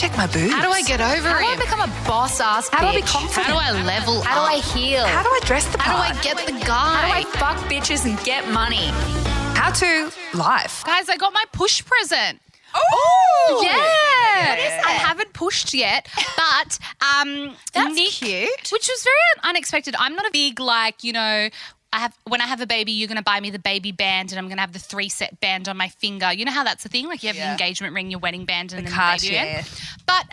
check my boobs? How do I get over How do I him? become a boss-ass bitch? How do I be confident? How do I level up? How do I heal? How do I dress the How part? do I get the How do guy? I fuck bitches and get money? How to life? Guys, I got my push present. Oh, Yeah. What is I it? haven't pushed yet, but That's Nick, cute. which was very unexpected. I'm not a big when I have a baby, you're going to buy me the baby band and I'm going to have the 3-set band on my finger. You know how that's a thing? Like you have your engagement ring, your wedding band and then the baby band. But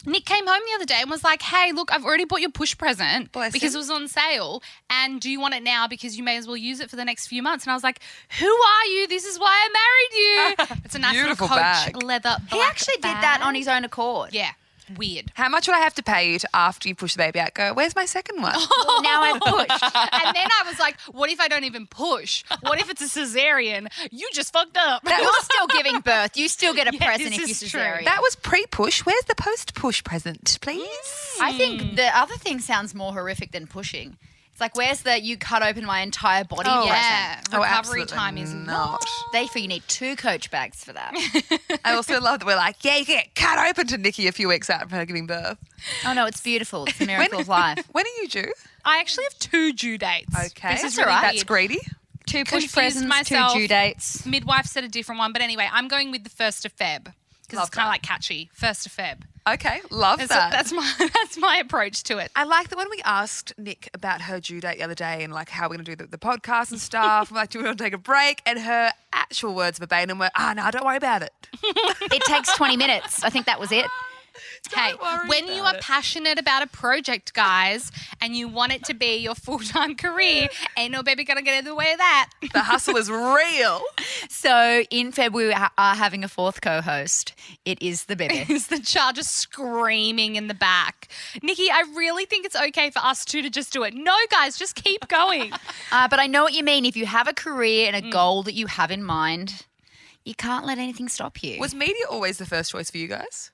Nick came home the other day and was like, hey, look, I've already bought your push present because it was on sale and do you want it now because you may as well use it for the next few months? And I was like, who are you? This is why I married you. It's a nice Beautiful little Coach bag. leather He black actually bag. did that on his own accord. Yeah, weird. How much would I have to pay you to, after you push the baby out, go, where's my second one? Well, now I've pushed. And then I was like, what if I don't even push? What if it's a cesarean? You just fucked up. You're still giving birth. You still get a present this if you is true. cesarean. That was pre-push. Where's the post-push present, please? I think the other thing sounds more horrific than pushing. It's like, where's the you cut open my entire body present? Yeah, Oh, recovery absolutely time is not. Therefore, you need 2 Coach bags for that. I also love that we're like, yeah, you can get cut open to Nikki a few weeks out from her giving birth. Oh, no, it's beautiful. It's a miracle of life. When are you due? I actually have 2 due dates. Okay. This is all right. That's weird. greedy. 2 push Confused presents, myself. 2 due dates. Midwife said a different one. But anyway, I'm going with the 1st of Feb because Love it's kind that. of like catchy. 1st of Feb. Okay, love So that. that's my approach to it. I like that when we asked Nick about her due date the other day and like how we're going to do the podcast and stuff. I'm like, do we want to take a break? And her actual words verbatim were, no, don't worry about it. It takes 20 minutes. I think that was it. Hey, Don't worry when you about are it. passionate about a project, guys, and you want it to be your full-time career, ain't no baby gonna get in the way of that. The hustle is real. So in February, we are having a 4th co-host. It is the baby. Is the child just screaming in the back? Nikki, I really think it's okay for us two to just do it. No, guys, just keep going. But I know what you mean. If you have a career and a goal that you have in mind, you can't let anything stop you. Was media always the first choice for you guys?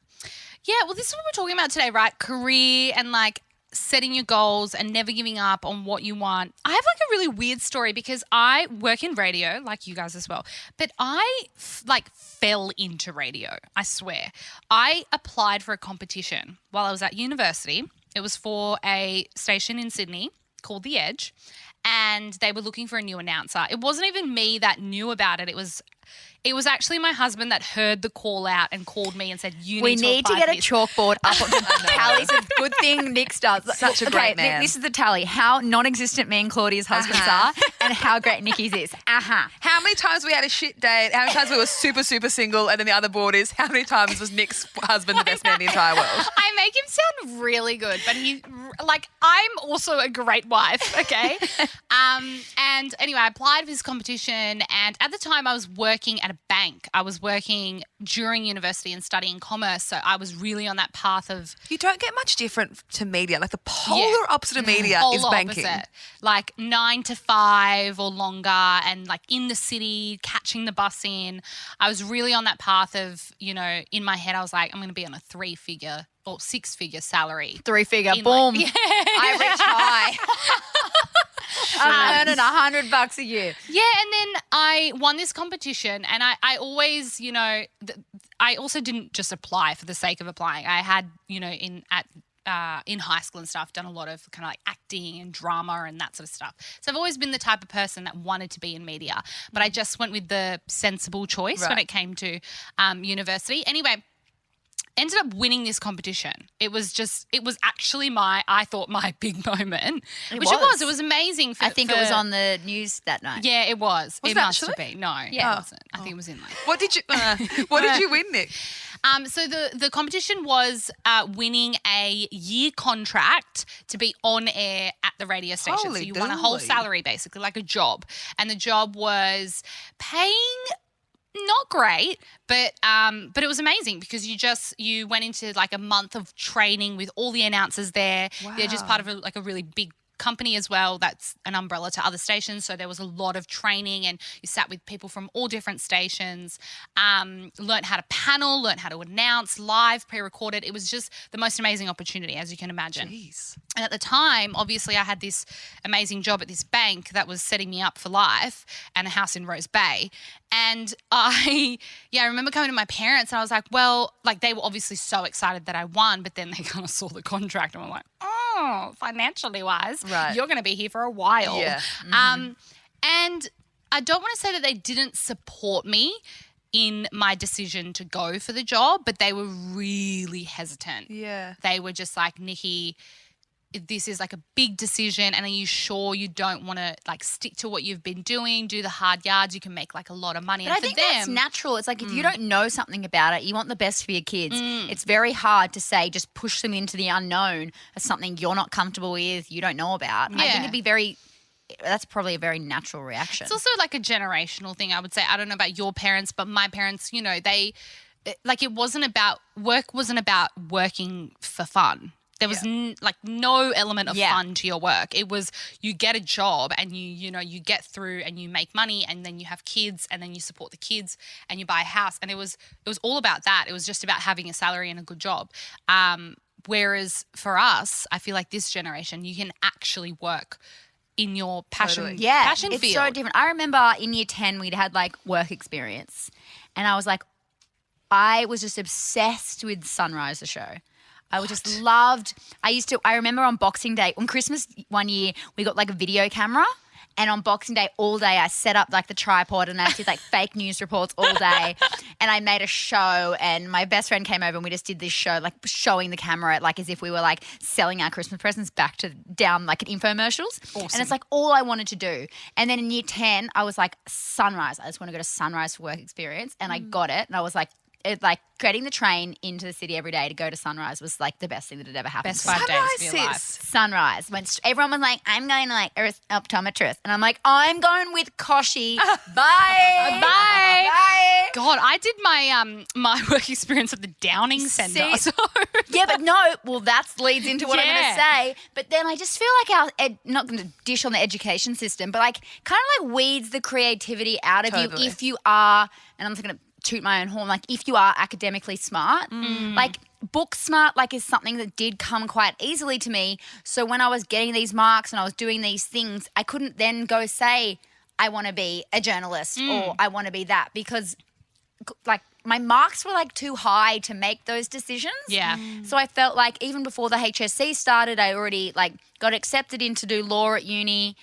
Yeah, well, this is what we're talking about today, right? Career and like setting your goals and never giving up on what you want. I have like a really weird story because I work in radio, like you guys as well, but I fell into radio, I swear. I applied for a competition while I was at university. It was for a station in Sydney called The Edge, and they were looking for a new announcer. It wasn't even me that knew about it. It was actually my husband that heard the call out and called me and said, We need to get a chalkboard up on the tally. It's a good thing Nick starts. Such a great man. Nick, this is the tally. How non-existent me and Claudia's husbands are and how great Nikki's is. How many times we had a shit date? How many times we were super, super single? And then the other board is how many times was Nick's husband the best man in the entire world? I make him sound really good, but I'm also a great wife, okay? And anyway, I applied for this competition, and at the time I was working at a bank. I was working during university and studying commerce, so I was really on that path of You don't get much different to media. Like the polar opposite of media is polar banking. opposite. Like 9 to 5 or longer, and like in the city, catching the bus in. I was really on that path of, in my head I was like, I'm going to be on a 3-figure or 6-figure salary. 3-figure. In, Boom. like- I reach high. I'm earning $100 a year. Yeah, and then I won this competition, and I always, I also didn't just apply for the sake of applying. I had, in high school and stuff, done a lot of kind of like acting and drama and that sort of stuff. So I've always been the type of person that wanted to be in media, but I just went with the sensible choice when it came to university. Anyway, ended up winning this competition. It was actually my big moment. It was amazing. I think it was on the news that night. Yeah, it was. Was it it must actually? have been. No, Yeah. it wasn't. I think it was in like. What did you win, Nick? So the competition was winning a year contract to be on air at the radio station. Holy so you won a whole dooly. salary, basically, like a job. And the job was paying not great, but it was amazing because you went into like a month of training with all the announcers there. They're just part of a really big company as well that's an umbrella to other stations. So there was a lot of training and you sat with people from all different stations, learned how to panel, learned how to announce live, pre-recorded. It was just the most amazing opportunity, as you can imagine. Jeez. And at the time, obviously, I had this amazing job at this bank that was setting me up for life and a house in Rose Bay. And I remember coming to my parents and I was like, well, like they were obviously so excited that I won, but then they kind of saw the contract and were like, oh, financially wise, Right. you're going to be here for a while. Yeah. And I don't want to say that they didn't support me in my decision to go for the job, but they were really hesitant. Yeah. They were just like, Nikki, this is like a big decision, and are you sure you don't want to like stick to what you've been doing, do the hard yards? You can make like a lot of money. But And I for think them, that's natural. It's like if you don't know something about it, you want the best for your kids. It's very hard to say just push them into the unknown as something you're not comfortable with, you don't know about. I think that's probably a very natural reaction. it's also like a generational thing, I would say. I don't know about your parents, but my parents, you know, it wasn't about working for fun. There was no element of fun to your work. It was you get a job and you get through and you make money and then you have kids and then you support the kids and you buy a house. And it was all about that. It was just about having a salary and a good job. Whereas for us, I feel like this generation, you can actually work in your passion, Totally. passion it's field. so different. I remember in year 10 we'd had like work experience and I was like, I was just obsessed with Sunrise, the show. I would just loved, I remember on Boxing Day, on Christmas one year, we got like a video camera and on Boxing Day all day I set up like the tripod and I did like fake news reports all day and I made a show and my best friend came over and we just did this show like showing the camera like as if we were like selling our Christmas presents down like infomercials. Awesome. And it's like all I wanted to do. And then in year 10 I was like Sunrise. I just want to go to Sunrise for work experience and I got it and I was like, getting the train into the city every day to go to Sunrise was like the best thing that had ever happened. Best to me. 5 days of Sunrise, your life. sis. Sunrise. Everyone was like, I'm going to like optometrist. And I'm like, I'm going with Koshi. Bye. Bye. Bye. God, I did my my work experience at the Downing Centre. See? So Yeah, but no, well, that leads into what I'm going to say. But then I just feel like not going to dish on the education system, but like kind of like weeds the creativity out of Totally. you if you are, and I'm just going to toot my own horn, like if you are academically smart, like book smart like is something that did come quite easily to me. So when I was getting these marks and I was doing these things, I couldn't then go say I want to be a journalist or I want to be that because like my marks were like too high to make those decisions. yeah. So I felt like even before the HSC started, I already like got accepted in to do law at uni.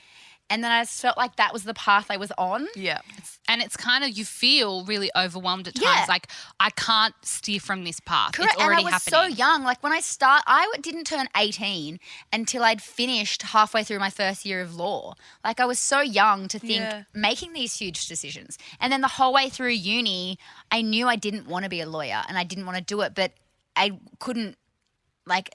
And then I just felt like that was the path I was on. Yeah. And it's kind of, you feel really overwhelmed at times. Yeah. Like, I can't steer from this path. Correct. It's already and I was happening. so young. Like when I didn't turn 18 until I'd finished halfway through my first year of law. Like I was so young to think making these huge decisions. And then the whole way through uni, I knew I didn't want to be a lawyer and I didn't want to do it, but I couldn't like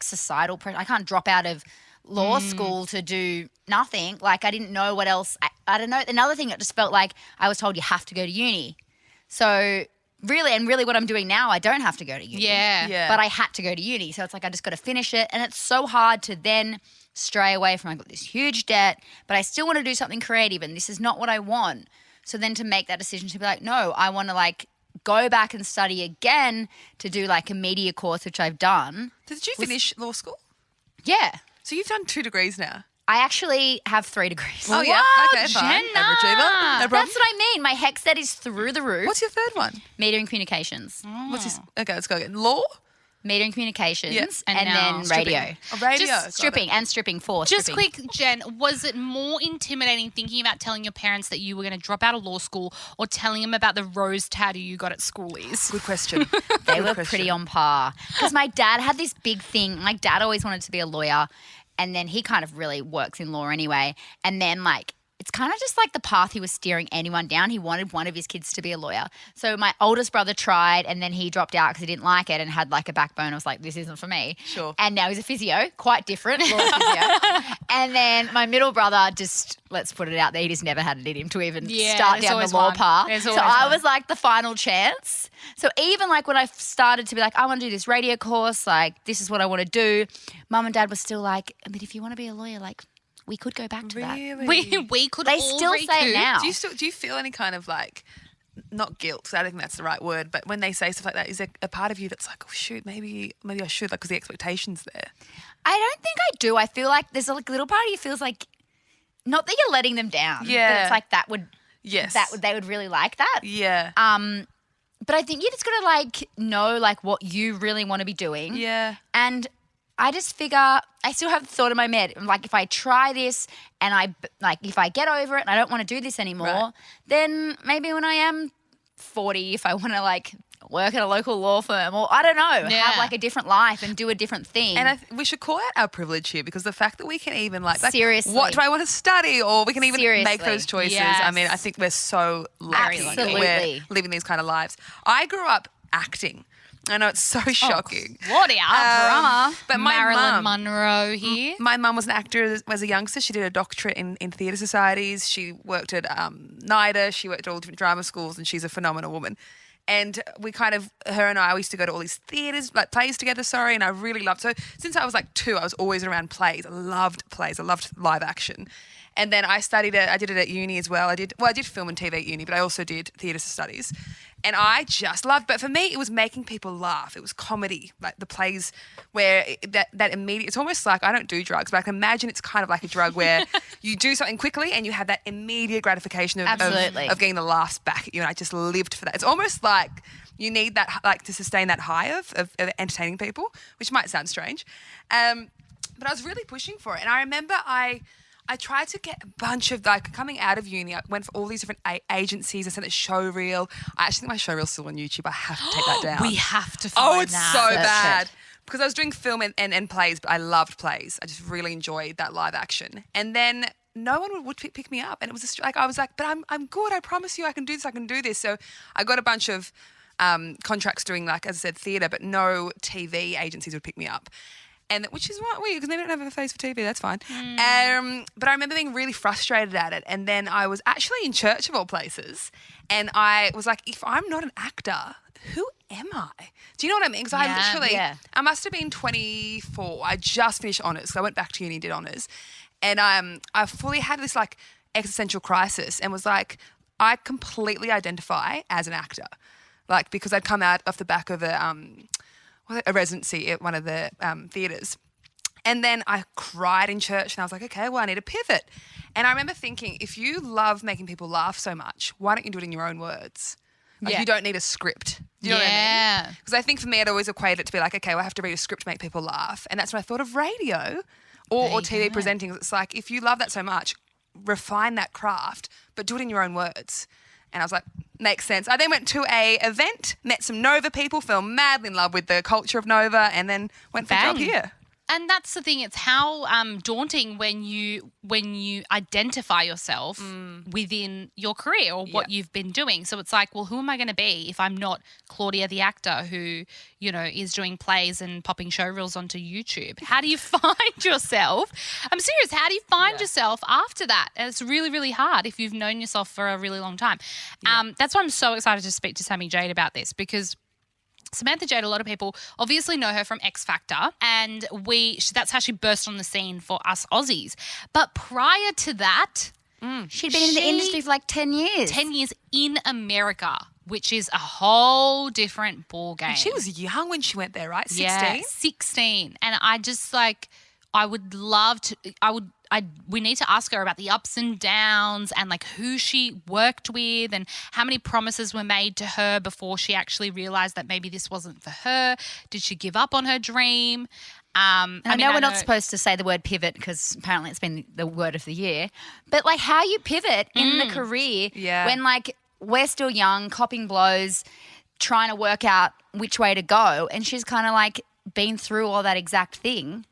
societal pressure. I can't drop out of law school to do nothing. Like I didn't know what else. I don't know. Another thing, it just felt like I was told you have to go to uni. So really what I'm doing now, I don't have to go to uni. Yeah. Yeah. But I had to go to uni. So it's like I just got to finish it. And it's so hard to then stray away from I got this huge debt, but I still want to do something creative and this is not what I want. So then to make that decision to be like, no, I want to like go back and study again to do like a media course, which I've done. Did you finish law school? Yeah. So you've done 2 degrees now. I actually have 3 degrees. Oh, yeah. Okay, fine. Jenna. Overachiever. No problem. That's what I mean. My HEC stat is through the roof. What's your third one? Media and communications. What's his? Okay, let's go again. Law? Media and communications. Yeah. And And, now then stripping. radio. Oh, radio. Just Got Stripping it. and stripping for Just stripping. quick, Jen, was it more intimidating thinking about telling your parents that you were going to drop out of law school or telling them about the rose tattoo you got at schoolies? Good question. They Good were question. pretty on par. Because my dad had this big thing. My dad always wanted to be a lawyer. And then he kind of really works in law anyway. And then like it's kind of just like the path he was steering anyone down. He wanted one of his kids to be a lawyer. So my oldest brother tried and then he dropped out because he didn't like it and had like a backbone. I was like, this isn't for me. Sure. And now he's a physio, quite different, law physio. And then my middle brother just, let's put it out there, he just never had it in him to even start down the law path. So I was like the final chance. So even like when I started to be like, I want to do this radio course, like this is what I want to do, Mum and Dad were still like, but if you want to be a lawyer, like we could go back to that. We could They all still say it now. Do you feel any kind of like, not guilt, because I don't think that's the right word, but when they say stuff like that, is there a part of you that's like, oh shoot, maybe I should, like, because the expectation's there? I don't think I do. I feel like there's a little part of you feels like, not that you're letting them down, but it's like they would really like that. Yeah. But I think you just got to like know like what you really want to be doing. Yeah. And I just figure I still have the thought in my head, like if I try this and if I get over it and I don't want to do this anymore, then maybe when I am 40, if I want to like work at a local law firm or I don't know, have like a different life and do a different thing. And we should call out our privilege here, because the fact that we can even like seriously, what do I want to study, or we can even make those choices. Yes. I mean, I think we're so lucky that we're living these kind of lives. I grew up acting. I know it's so shocking. Claudia, drama. But my Marilyn mum, Monroe here. My mum was an actor as a youngster. She did a doctorate in theatre societies. She worked at NIDA. She worked at all different drama schools, and she's a phenomenal woman. And her and I used to go to all these theatres, like plays together, and I really loved, so since I was like 2, I was always around plays. I loved plays. I loved live action. And then I did it at uni as well. I did film and TV at uni, but I also did theatre studies. And I just loved, but for me, it was making people laugh. It was comedy, like the plays where that immediate, it's almost like, I don't do drugs, but I can imagine it's kind of like a drug where you do something quickly and you have that immediate gratification of getting the laughs back at you. And I just lived for that. It's almost like you need that, like, to sustain that high of entertaining people, which might sound strange. But I was really pushing for it. And I remember I tried to get a bunch of, like, coming out of uni, I went for all these different agencies. I sent a showreel. I actually think my showreel's still on YouTube. I have to take that down. We have to find that. Oh, it's so bad. Because I was doing film and plays, but I loved plays. I just really enjoyed that live action. And then no one would pick me up. And it was just like, I was like, but I'm good. I promise you I can do this. I can do this. So I got a bunch of contracts doing, like, as I said, theatre, but no TV agencies would pick me up. And which is what weird, because they don't have a face for TV. That's fine. But I remember being really frustrated at it. And then I was actually in church of all places, and I was like, if I'm not an actor, who am I? Do you know what I mean? Because I must have been 24. I just finished honours. So I went back to uni and did honours, and I fully had this like existential crisis, and was like, I completely identify as an actor, like, because I'd come out off the back of a residency at one of the theatres. And then I cried in church, and I was like, okay, well, I need a pivot. And I remember thinking, if you love making people laugh so much, why don't you do it in your own words? Like, you don't need a script. Do you know what I mean? Because I think for me, I'd always equate it to be like, okay, well, I have to read a script to make people laugh. And that's when I thought of radio or TV presenting. It's like, if you love that so much, refine that craft, but do it in your own words. And I was like, makes sense. I then went to a event, met some Nova people, fell madly in love with the culture of Nova, and then went for a job here. And that's the thing. It's how daunting when you identify yourself within your career or what you've been doing. So it's like, well, who am I going to be if I'm not Claudia the actor who, you know, is doing plays and popping showreels onto YouTube? How do you find yourself? I'm serious. How do you find yourself after that? And it's really, really hard if you've known yourself for a really long time. That's why I'm so excited to speak to Sammy Jade about this, because Samantha Jade, a lot of people obviously know her from XFactor, and that's how she burst on the scene for us Aussies. But prior to that, she'd been in the industry for like 10 years. 10 years in America, which is a whole different ball game. And she was young when she went there, right? 16? Yeah, 16. And I just we need to ask her about the ups and downs and like who she worked with and how many promises were made to her before she actually realised that maybe this wasn't for her. Did she give up on her dream? I know we're not supposed to say the word pivot because apparently it's been the word of the year, but like how you pivot in the career when like we're still young, copping blows, trying to work out which way to go, and she's kind of like been through all that exact thing.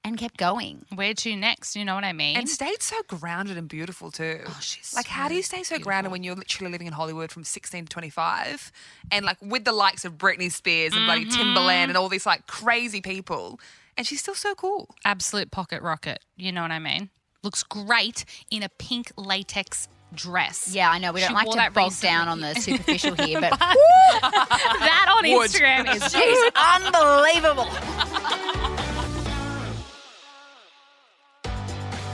and kept going. Where to next? You know what I mean? And stayed so grounded and beautiful too. Oh, she's like, how do you stay so grounded when you're literally living in Hollywood from 16 to 25 and like with the likes of Britney Spears and bloody Timberland and all these like crazy people, and she's still so cool. Absolute pocket rocket. You know what I mean? Looks great in a pink latex dress. Yeah, I know. We don't She like wore to that bog recently. down on the superficial here, but That on Would. Instagram is she's unbelievable.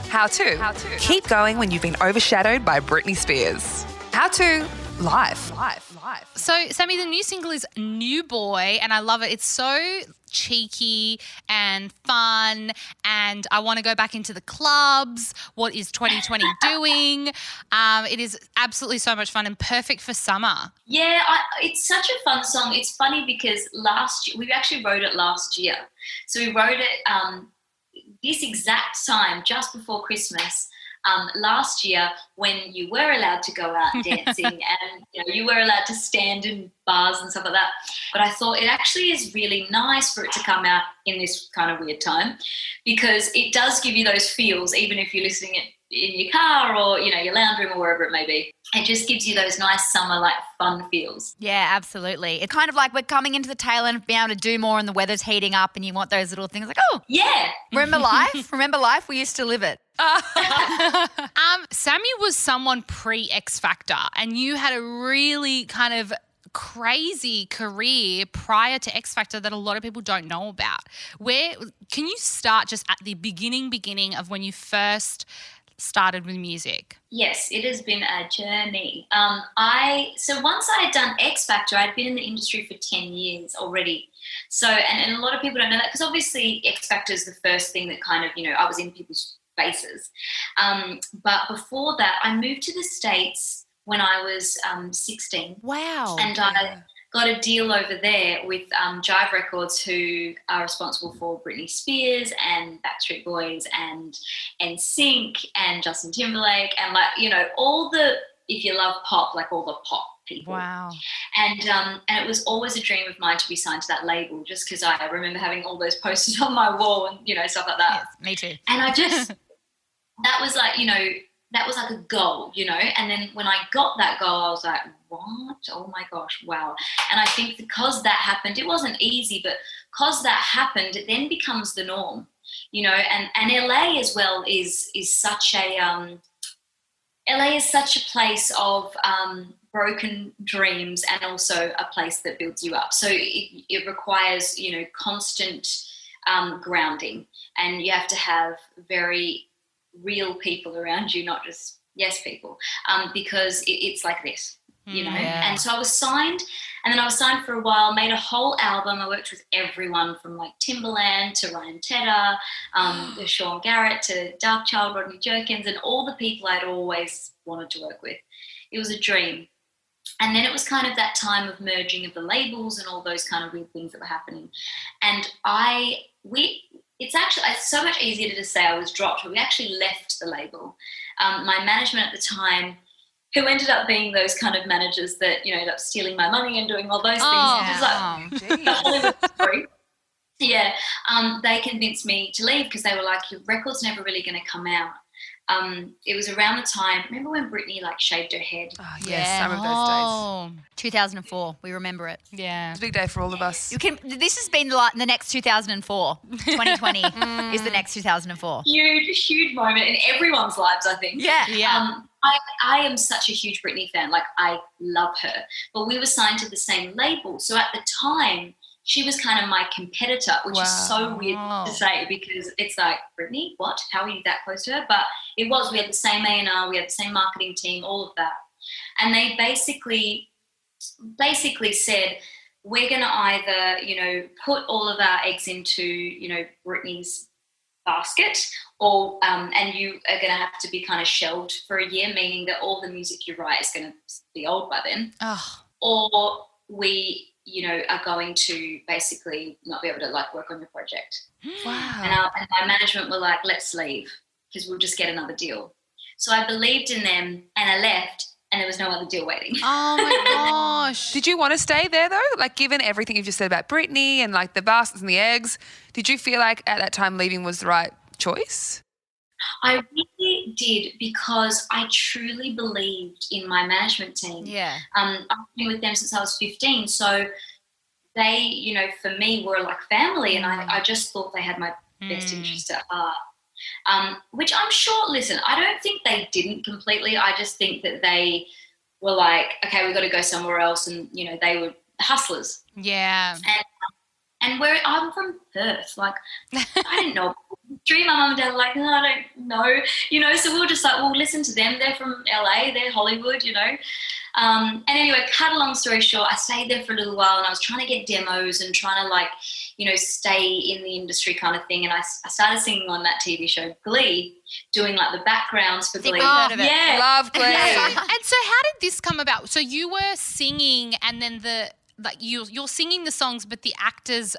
How to keep going when you've been overshadowed by Britney Spears. How to live. So, Sammy, the new single is New Boy, and I love it. It's so cheeky and fun, and I want to go back into the clubs. What is 2020 doing? It is absolutely so much fun and perfect for summer. Yeah, it's such a fun song. It's funny because last year, we actually wrote it last year. So we wrote it this exact time, just before Christmas, last year, when you were allowed to go out dancing and you were allowed to stand in bars and stuff like that. But I thought it actually is really nice for it to come out in this kind of weird time, because it does give you those feels, even if you're listening it in your car or your lounge room or wherever it may be. It just gives you those nice summer like fun feels. Yeah, absolutely. It's kind of like we're coming into the tail end of being able to do more and the weather's heating up and you want those little things like, oh, Yeah. remember life? Remember life? We used to live it. Sammy was someone pre-X Factor, and you had a really kind of crazy career prior to X Factor that a lot of people don't know about. Where can you start just at the beginning of when you first started with music? Yes, it has been a journey. So once I had done X Factor, I'd been in the industry for 10 years already. So, and a lot of people don't know that, because obviously X Factor is the first thing that kind of, I was in people's faces. But before that, I moved to the States when I was 16. Wow. And I got a deal over there with Jive Records, who are responsible for Britney Spears and Backstreet Boys and NSYNC and Justin Timberlake and all the, if you love pop, like all the pop people. Wow. And it was always a dream of mine to be signed to that label, just because I remember having all those posters on my wall and stuff like that. Yes, me too. And I just that was like that was like a goal, and then when I got that goal, I was like, what? Oh my gosh, wow. And I think because that happened, it wasn't easy, but because that happened, it then becomes the norm, and LA as well is such a LA is such a place of broken dreams, and also a place that builds you up. So it requires constant grounding, and you have to have very real people around you, not just yes people, because it's like this, Yeah. And so I was signed, and then I was signed for a while, made a whole album. I worked with everyone from like Timberland to Ryan Tedder, to Sean Garrett to Darkchild, Rodney Jerkins, and all the people I'd always wanted to work with. It was a dream. And then it was kind of that time of merging of the labels and all those kind of weird things that were happening. And it's so much easier to just say I was dropped, but we actually left the label. My management at the time, who ended up being those kind of managers that, ended up stealing my money and doing all those things. It was like the Hollywood story. Yeah. They convinced me to leave because they were like, your record's never really going to come out. It was around the time, remember when Britney shaved her head? Oh, yes, I remember those days. 2004. We remember it. Yeah. It's a big day for all of us. This has been the next 2004. 2020 is the next 2004. Huge moment in everyone's lives, I think. Yeah. I am such a huge Britney fan. I love her. But we were signed to the same label. So at the time, she was kind of my competitor, which is so weird to say, because it's like, Britney, what? How are you that close to her? But it was. We had the same A&R, we had the same marketing team, all of that. And they basically said, we're going to either, put all of our eggs into, Britney's basket, or and you are going to have to be kind of shelved for a year, meaning that all the music you write is going to be old by then. Oh. Or we are going to basically not be able to work on your project. Wow. And my management were like, let's leave because we'll just get another deal. So I believed in them and I left. and there was no other deal waiting. Oh my gosh. Did you want to stay there though? Like, given everything you've just said about Britney and like the baskets and the eggs, did you feel like at that time leaving was the right choice? I really did, because I truly believed in my management team. Yeah. I've been with them since I was 15, so they, you know, for me were like family, and I just thought they had my best interest at heart. Which I'm sure, listen, I don't think they didn't completely. I just think that they were like, okay, we've got to go somewhere else, and, you know, they were hustlers. Yeah. And where I'm from Perth, like, I didn't know. My mum and dad were like, no, I don't know, you know. So we were just like, well, listen to them. They're from LA, they're Hollywood, you know. And anyway, cut a long story short, I stayed there for a little while, and I was trying to get demos and trying to, like, you know, stay in the industry kind of thing. And I started singing on that TV show Glee, doing like the backgrounds for Glee. I've heard of it. Yeah. Love Glee. And so how did this come about? So you were singing, and then you're singing the songs, but the actors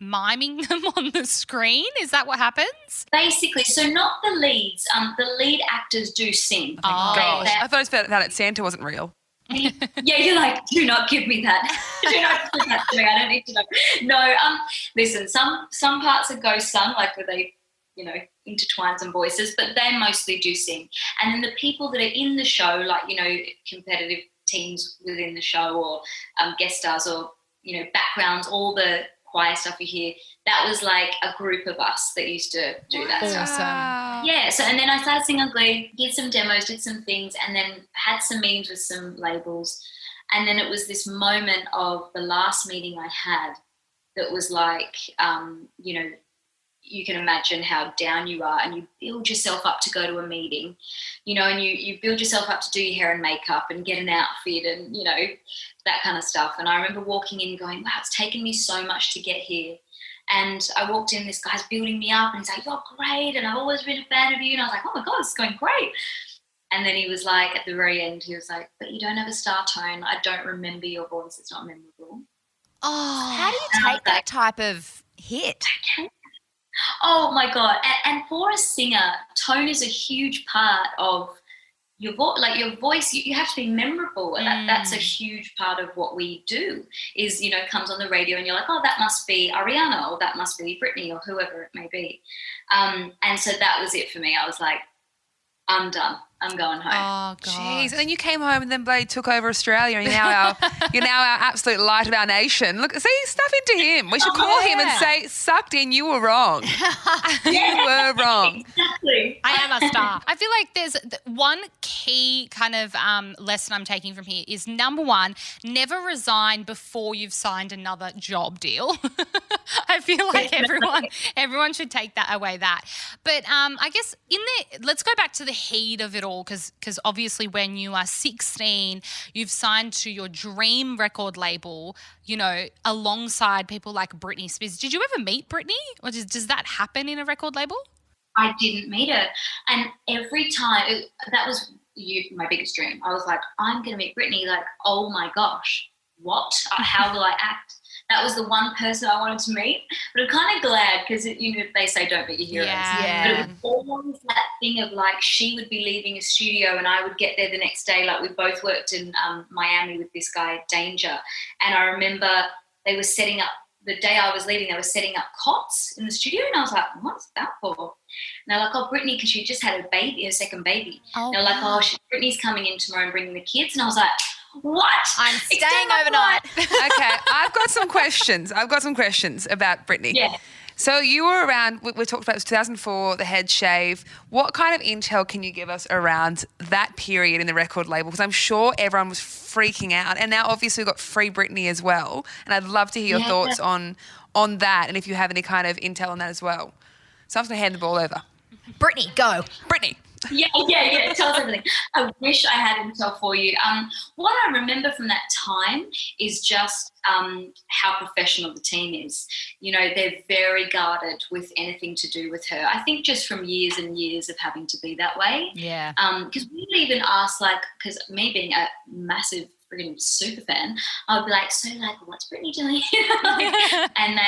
miming them on the screen. Is that what happens? Basically, so not the leads. The lead actors do sing. Oh. Gosh, I thought it was that Santa wasn't real. Yeah, you're like, do not give me that. Do not give that to me. I don't need to know. No, listen, some parts are ghost sung, like where they, you know, intertwine some voices, but they mostly do sing. And then the people that are in the show, like, you know, competitive teams within the show, or guest stars, or, you know, backgrounds, all the choir stuff you hear, that was like a group of us that used to do that stuff. Awesome. Yeah, so and then I started singing on Glee, did some demos, did some things, and then had some meetings with some labels. And then it was this moment of the last meeting I had that was like, you know, you can imagine how down you are, and you build yourself up to go to a meeting, you know, and you build yourself up to do your hair and makeup and get an outfit and, you know, that kind of stuff. And I remember walking in going, wow, it's taken me so much to get here. And I walked in, this guy's building me up, and he's like, you're great, and I've always been a fan of you. And I was like, oh my God, it's going great. And then he was like, at the very end, he was like, but you don't have a star tone. I don't remember your voice. It's not memorable. Oh, how do you take that type of hit? Oh my God. And for a singer, tone is a huge part of your voice. Like your voice, you have to be memorable. And that's a huge part of what we do is, you know, comes on the radio and you're like, oh, that must be Ariana, or that must be Britney, or whoever it may be. And so that was it for me. I was like, I'm done. I'm going home. Oh, God. Jeez. And then you came home, and then Blade took over Australia, and you're now our absolute light of our nation. Look, see, stuff into him. We should call him and say, sucked in, you were wrong. You were wrong. Exactly. I am a star. I feel like there's one key kind of lesson I'm taking from here is, number one, never resign before you've signed another job deal. I feel like everyone should take that away. But I guess let's go back to the heat of it all, because obviously when you are 16, you've signed to your dream record label, you know, alongside people like Britney Spears. Did you ever meet Britney, or does that happen in a record label? I didn't meet her. And every time, that was my biggest dream. I was like, I'm going to meet Britney. Like, oh my gosh, what? How will I act? That was the one person I wanted to meet. But I'm kind of glad, because, you know, they say don't meet your heroes. Yeah. But it was always that thing of like, she would be leaving a studio and I would get there the next day. Like, we both worked in Miami with this guy, Danger. And I remember they were setting up, the day I was leaving, they were setting up cots in the studio. And I was like, what's that for? And they're like, oh, Britney, because she just had her second baby. Oh, they're like, oh, Britney's coming in tomorrow and bringing the kids. And I was like, what? I'm staying overnight. Okay, I've got some questions. About Britney. Yeah. So you were around, we talked about 2004, the head shave. What kind of intel can you give us around that period in the record label? Because I'm sure everyone was freaking out. And now obviously we've got Free Britney as well. And I'd love to hear your thoughts on that, and if you have any kind of intel on that as well. So I'm just going to hand the ball over. Brittany, go. Britney. Yeah. Tell us everything. I wish I had intel for you. What I remember from that time is just how professional the team is. You know, they're very guarded with anything to do with her. I think just from years and years of having to be that way. Yeah. Because we would even ask, like, because me being a massive freaking super fan, I would be like, so, like, what's Britney doing? And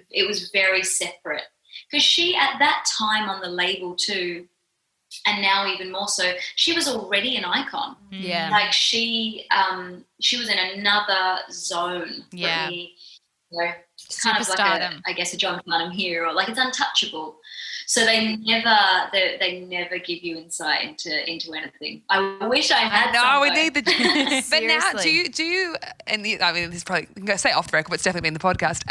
it was very separate. Because she, at that time on the label too, and now even more so. She was already an icon. Yeah. Like she was in another zone. Yeah. Britney, you know, it's kind of like Superstardom. I guess a John Farnham hero. Like it's untouchable. So they never give you insight into anything. I wish I had. No, we somewhere. need the. But now, do Seriously. you? And I mean, this is probably I'm going to say off the record, but it's definitely been the podcast.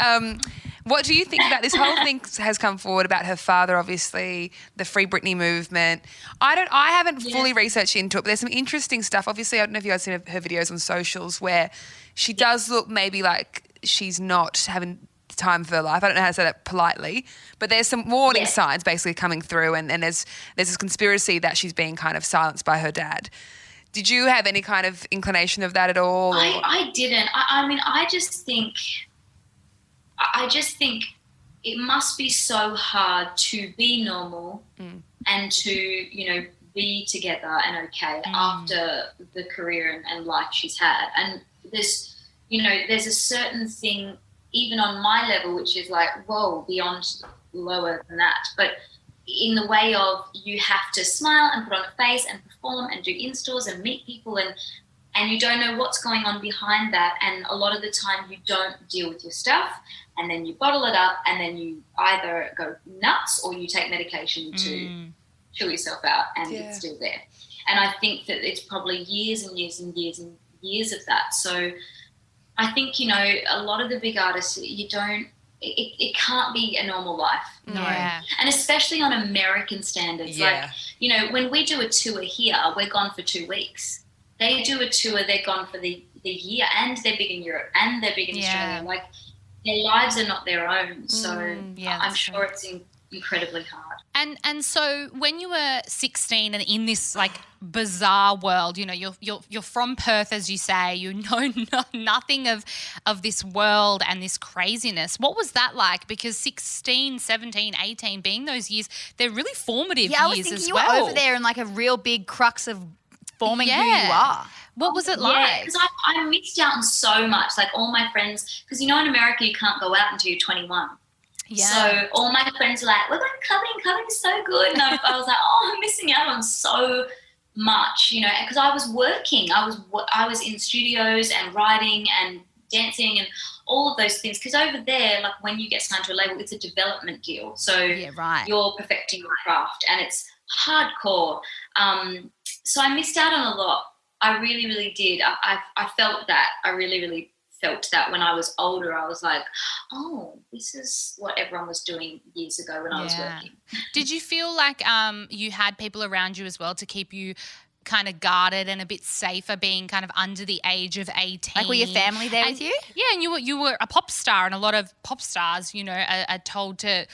What do you think about this whole thing has come forward about her father? Obviously, the Free Britney movement. I haven't fully researched into it, but there's some interesting stuff. Obviously, I don't know if you guys seen her videos on socials where she does look maybe like she's not having time for her life. I don't know how to say that politely, but there's some warning signs basically coming through, and there's this conspiracy that she's being kind of silenced by her dad. Did you have any kind of inclination of that at all? I didn't. I mean, I just think it must be so hard to be normal and to, you know, be together and okay after the career and life she's had. And there's, you know, there's a certain thing even on my level, which is like, whoa, beyond lower than that. But in the way of you have to smile and put on a face and perform and do in-stores and meet people and you don't know what's going on behind that. And a lot of the time you don't deal with your stuff and then you bottle it up and then you either go nuts or you take medication to chill yourself out and it's still there. And I think that it's probably years and years and years and years of that. So I think, you know, a lot of the big artists, it can't be a normal life. No. Yeah. And especially on American standards. Yeah. Like, you know, when we do a tour here, we're gone for 2 weeks. They do a tour, they're gone for the year, and they're big in Europe and they're big in Australia. Like, their lives are not their own. So I'm sure it's incredibly hard. And so when you were 16 and in this like bizarre world, you know, you're from Perth, as you say, you know nothing of this world and this craziness. What was that like? Because 16, 17, 18 being those years, they're really formative Yeah, I was years thinking as you well. were over there in like a real big crux of forming who you Yeah. are. What was it Yeah, like? because I missed out on so much. Like all my friends, because you know in America you can't go out until you're 21. Yeah. So all my friends were like, we're going clubbing is so good. And I was like, oh, I'm missing out on so much, you know, because I was working. I was in studios and writing and dancing and all of those things. Because over there, like when you get signed to a label, it's a development deal. So you're perfecting your craft and it's hardcore. So I missed out on a lot. I really, really did. I felt that. I really, really felt that when I was older. I was like, oh, this is what everyone was doing years ago when I was working. Did you feel like you had people around you as well to keep you kind of guarded and a bit safer being kind of under the age of 18? Like, were your family there with you? Yeah, and you were a pop star, and a lot of pop stars, you know, are told to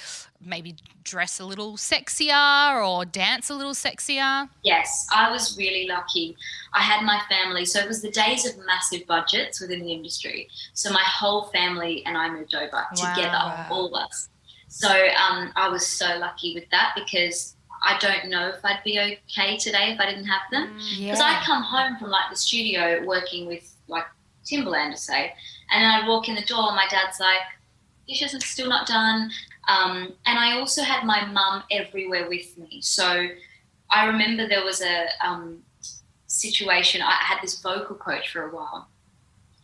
maybe dress a little sexier or dance a little sexier. Yes, I was really lucky. I had my family. So it was the days of massive budgets within the industry. So my whole family and I moved over together, all of us. So I was so lucky with that because I don't know if I'd be okay today if I didn't have them. Because I'd come home from like the studio working with like Timberland, to say, and then I'd walk in the door and my dad's like, dishes are still not done. And I also had my mum everywhere with me. So I remember there was a situation. I had this vocal coach for a while,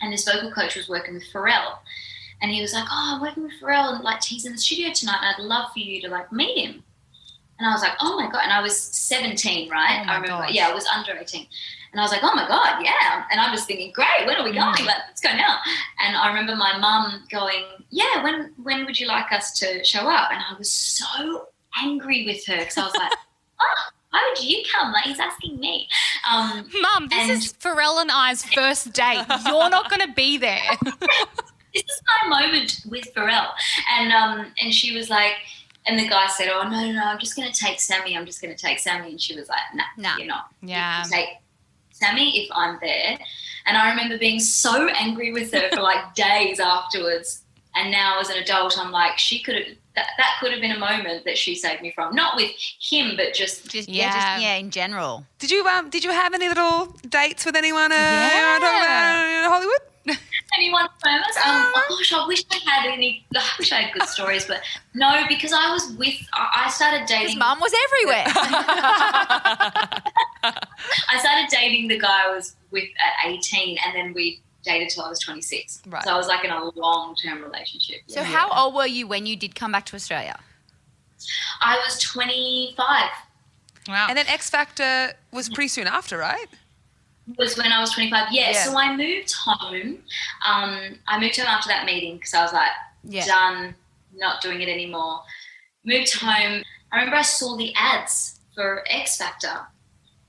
and this vocal coach was working with Pharrell. And he was like, oh, I'm working with Pharrell, and like he's in the studio tonight, and I'd love for you to like meet him. And I was like, oh my God. And I was 17, right? I remember. Gosh. Yeah, I was under 18. And I was like, oh my God, yeah. And I was thinking, great, when are we going? Like, let's go now. And I remember my mum going, yeah, when would you like us to show up? And I was so angry with her because I was like, oh, why would you come? Like, he's asking me. Mum, this is Pharrell and I's first date. You're not going to be there. This is my moment with Pharrell. And she was like, and the guy said, oh, no, I'm just going to take Sammy. And she was like, nah, you're not. Yeah. You take Sammy if I'm there. And I remember being so angry with her for like days afterwards. And now as an adult, I'm like, that could have been a moment that she saved me from. Not with him, but just in general. Did you have any little dates with anyone in Hollywood? one premise. Oh gosh, I wish I had good stories, but no, because I started dating. His mum was everywhere. I started dating the guy I was with at 18, and then we dated till I was 26. Right. So I was like in a long-term relationship. So how old were you when you did come back to Australia? I was 25. Wow. And then X Factor was pretty soon after, right? Was when I was 25. Yeah. Yeah. So I moved home. I moved home after that meeting because I was like, done, not doing it anymore. Moved home. I remember I saw the ads for X Factor,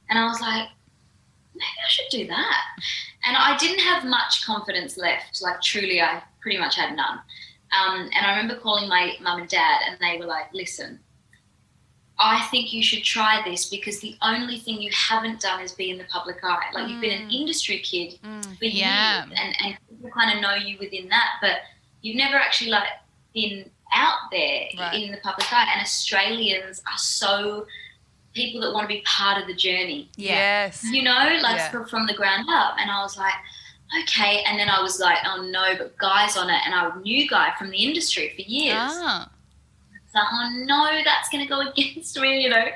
and I was like, maybe I should do that. And I didn't have much confidence left. Like, truly, I pretty much had none. And I remember calling my mum and dad, and they were like, listen, I think you should try this because the only thing you haven't done is be in the public eye. Like, you've been an industry kid for years, and people kind of know you within that, but you've never actually, like, been out there in the public eye. And Australians are so people that want to be part of the journey. Yes. You know, like from the ground up. And I was like, okay. And then I was like, oh no, but Guy's on it. And I knew Guy from the industry for years. So, oh no, that's going to go against me, you know.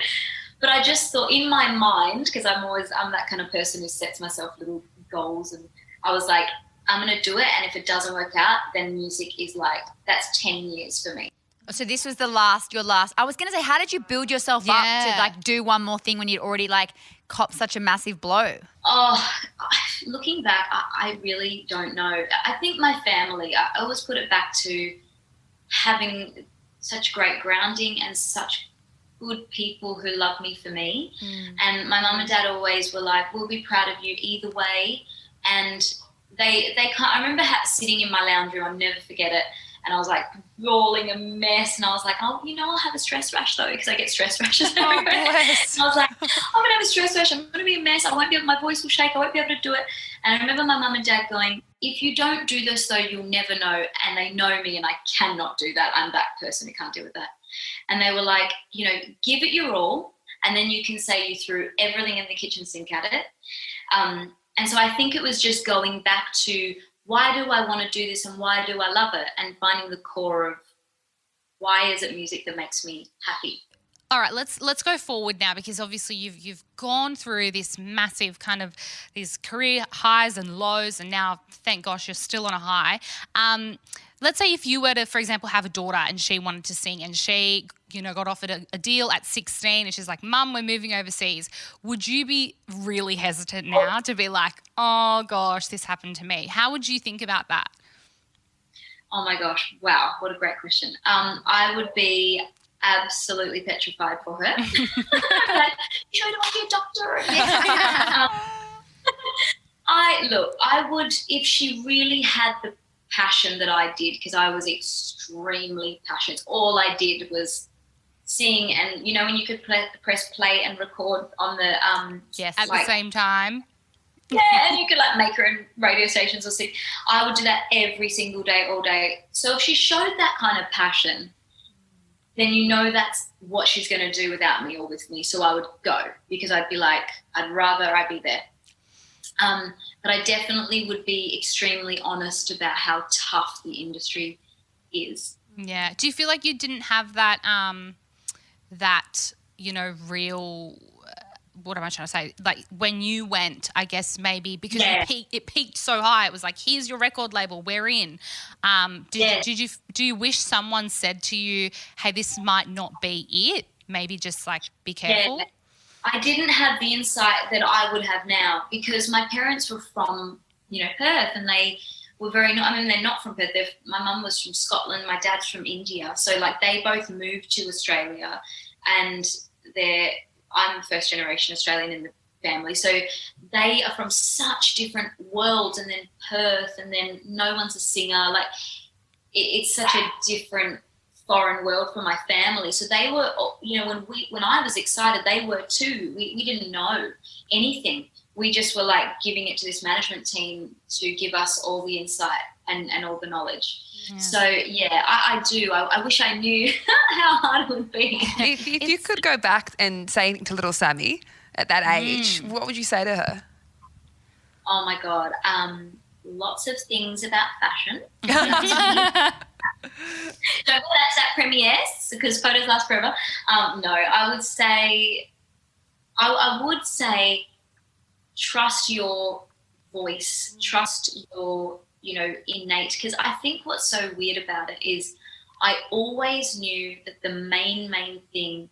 But I just thought in my mind, because I'm that kind of person who sets myself little goals, and I was like, I'm going to do it. And if it doesn't work out, then music is like, that's 10 years for me. So this was your last. I was going to say, how did you build yourself up to like do one more thing when you'd already like copped such a massive blow? Oh, looking back, I really don't know. I think my family, I always put it back to having such great grounding and such good people who love me for me. And my mum and dad always were like, we'll be proud of you either way. And they can't. I remember sitting in my lounge room, I'll never forget it, and I was like rolling a mess, and I was like, oh, you know, I'll have a stress rash though, because I get stress rashes everywhere. Bless. And I was like, I'm gonna have a stress rash, I'm gonna be a mess, I won't be able, my voice will shake, I won't be able to do it. And I remember my mum and dad going, if you don't do this though, you'll never know. And they know me, and I cannot do that. I'm that person who can't deal with that. And they were like, you know, give it your all, and then you can say you threw everything in the kitchen sink at it. And so I think it was just going back to, why do I want to do this and why do I love it? And finding the core of why is it music that makes me happy? All right, let's go forward now, because obviously you've gone through this massive kind of these career highs and lows, and now, thank gosh, you're still on a high. Let's say if you were to, for example, have a daughter and she wanted to sing, and she, you know, got offered a deal at 16 and she's like, Mum, we're moving overseas. Would you be really hesitant now to be like, oh gosh, this happened to me? How would you think about that? Oh my gosh, wow, what a great question. I would be absolutely petrified for her. Like, you sure you don't want to be a doctor? I would, if she really had the passion that I did, because I was extremely passionate. All I did was sing, and you know when you could press play and record on the at the same time. Yeah, and you could like make her in radio stations or sing. I would do that every single day, all day. So if she showed that kind of passion, then you know that's what she's going to do without me or with me. So I would go, because I'd be like, I'd rather I be there. But I definitely would be extremely honest about how tough the industry is. Yeah. Do you feel like you didn't have that, you know, real, what am I trying to say? Like when you went, I guess maybe because it peaked so high. It was like, here's your record label, we're in. Do you wish someone said to you, hey, this might not be it? Maybe just like be careful. Yeah. I didn't have the insight that I would have now, because my parents were from, you know, Perth, and they were they're not from Perth. My mum was from Scotland, my dad's from India. So like they both moved to Australia, and I'm first generation Australian in the family. So they are from such different worlds, and then Perth, and then no one's a singer. Like it's such a different foreign world for my family. So they were, you know, when I was excited, they were too. We didn't know anything. We just were like giving it to this management team to give us all the insight and all the knowledge. Yeah. So yeah, I do. I wish I knew how hard it would be. If you could go back and say anything to little Sammy at that age, what would you say to her? Oh my God. lots of things about fashion. Don't go that premieres because photos last forever. No, I would say trust your voice, trust your, innate, because I think what's so weird about it is I always knew that the main thing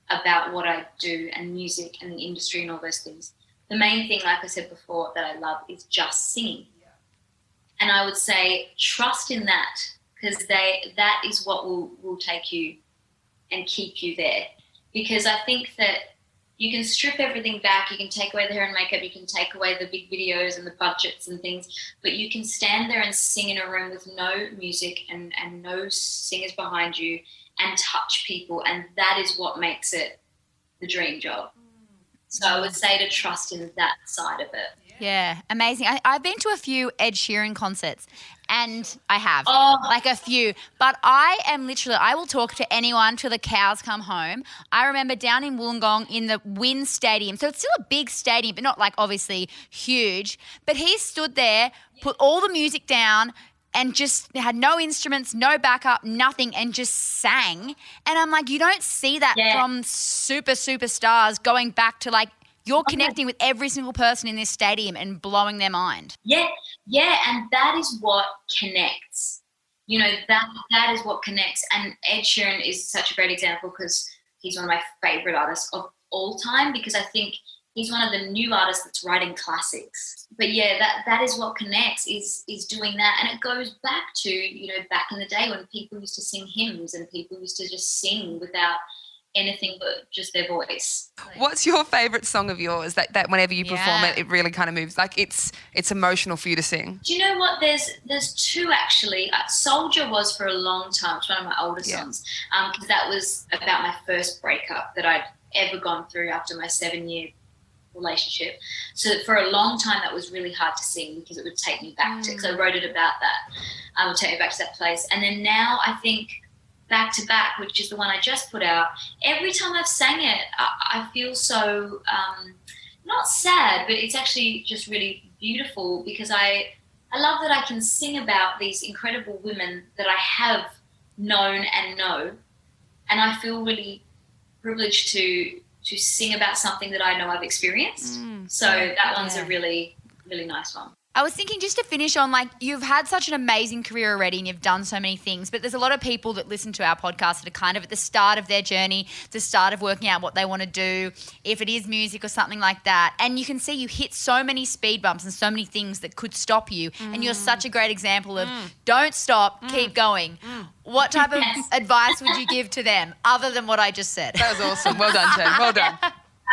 about what I do and music and the industry and all those things, the main thing, like I said before, that I love is just singing. And I would say trust in that, because that is what will take you and keep you there. Because I think that you can strip everything back, you can take away the hair and makeup, you can take away the big videos and the budgets and things, but you can stand there and sing in a room with no music and no singers behind you and touch people, and that is what makes it the dream job. So I would say to trust in that side of it. Yeah, amazing. I've been to a few Ed Sheeran concerts, and I have, like a few. But I will talk to anyone till the cows come home. I remember down in Wollongong in the Wynn Stadium. So it's still a big stadium, but not like obviously huge. But he stood there, put all the music down, and just had no instruments, no backup, nothing, and just sang. And I'm like, you don't see that from superstars going back to like, you're connecting with every single person in this stadium and blowing their mind. Yeah, and that is what connects. That is what connects. And Ed Sheeran is such a great example because he's one of my favourite artists of all time, because I think he's one of the new artists that's writing classics. But yeah, that is what connects, is doing that. And it goes back to, back in the day when people used to sing hymns and people used to just sing without anything but just their voice. What's your favourite song of yours that whenever you perform it really kind of moves? Like it's emotional for you to sing. Do you know what? There's two actually. Soldier was for a long time. It's one of my older songs because that was about my first breakup that I'd ever gone through after my 7-year relationship. So for a long time that was really hard to sing because it would take me back to, because I wrote it about that. It would take me back to that place. And then now I think Back to Back, which is the one I just put out, every time I've sang it, I feel so, not sad, but it's actually just really beautiful because I love that I can sing about these incredible women that I have known and know, and I feel really privileged to sing about something that I know I've experienced. So that one's a really, really nice one. I was thinking just to finish on, like, you've had such an amazing career already and you've done so many things, but there's a lot of people that listen to our podcast that are kind of at the start of their journey, the start of working out what they want to do, if it is music or something like that. And you can see you hit so many speed bumps and so many things that could stop you. And you're such a great example of don't stop, keep going. What type of advice would you give to them other than what I just said? That was awesome. Well done, Jen. Well done.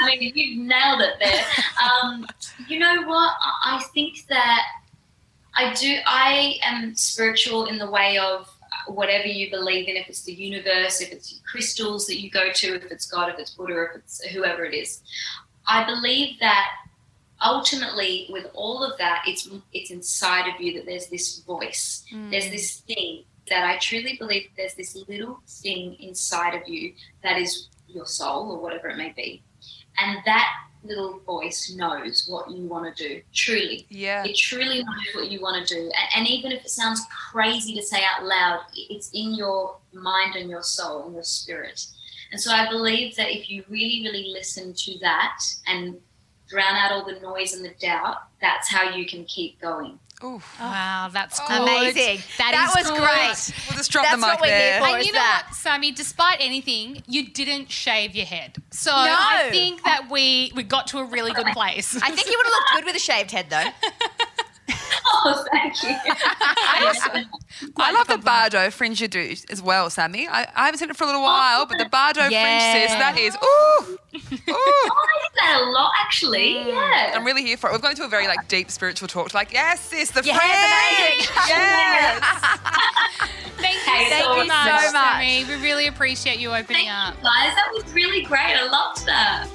I mean, you've nailed it there. You know what? I think that I am spiritual in the way of whatever you believe in, if it's the universe, if it's crystals that you go to, if it's God, if it's Buddha, if it's whoever it is. I believe that ultimately with all of that, it's inside of you that there's this voice. There's this thing that I truly believe there's this little thing inside of you that is your soul or whatever it may be. And that little voice knows what you want to do, truly. Yeah. It truly knows what you want to do. And even if it sounds crazy to say out loud, it's in your mind and your soul and your spirit. And so I believe that if you really, really listen to that and drown out all the noise and the doubt, that's how you can keep going. Oof. Wow, that's good. Amazing. That was good. great. We'll just drop That's the mic what we're there. here for. And you know what, Sammy, despite anything, you didn't shave your head. So No. I think that we got to a really good place. I think you would have looked good with a shaved head though. Oh, thank you. I love the Bardo fringe you do as well, Sammy. I haven't seen it for a little while, but the Bardo fringe, sis, that is, ooh. Oh, I did that a lot, actually. Yeah. I'm really here for it. We've gone into a very deep spiritual talk. Like, yes, sis, the Yes, fringe. amazing. Yes. Thank you Thank so you much, so much. Sammy. We really appreciate you opening Thank up. you, guys. That was really great. I loved that.